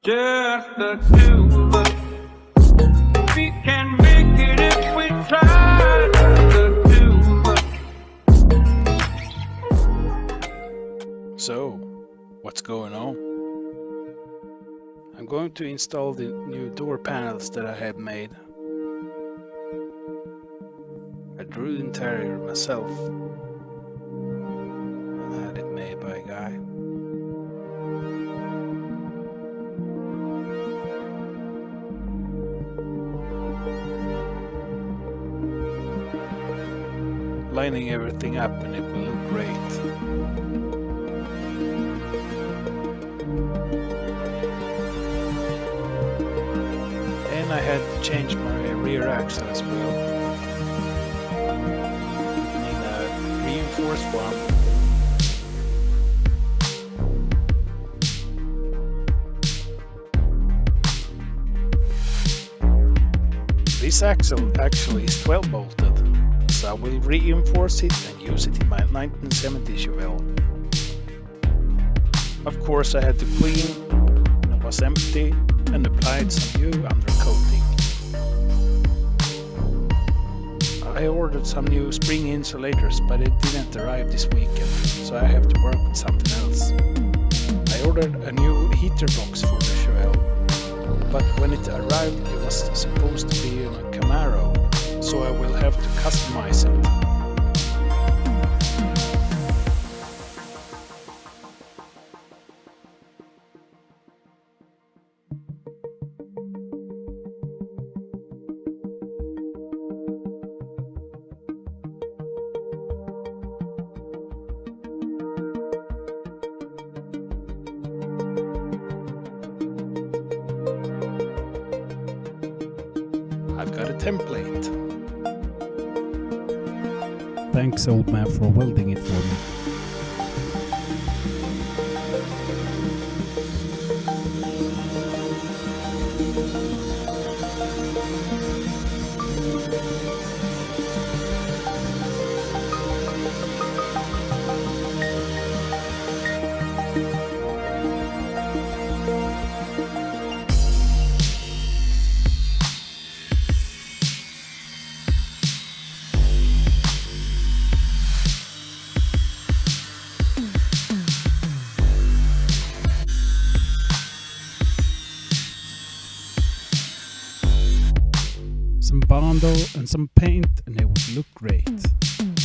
Just the two of us. We can make it if we try. Just the two of us. So, what's going on? I'm going to install the new door panels that I had made. I drew the interior myself and had it made by a guy. Lining everything up and it will look great. And I had to change my rear axle as well. In a reinforced one. This axle actually is 12 bolted, so I will reinforce it and use it in my 1970 Chevelle. Of course I had to clean, it was empty, and applied some new undercoating. I ordered some new spring insulators, but it didn't arrive this weekend, so I have to work with something else. I ordered a new heater box for the Chevelle, but when it arrived it was supposed to be a Camaro, so I will have to customize it. I've got a template. Thanks, old man, for welding it for me. Some Bondo and some paint and it would look great.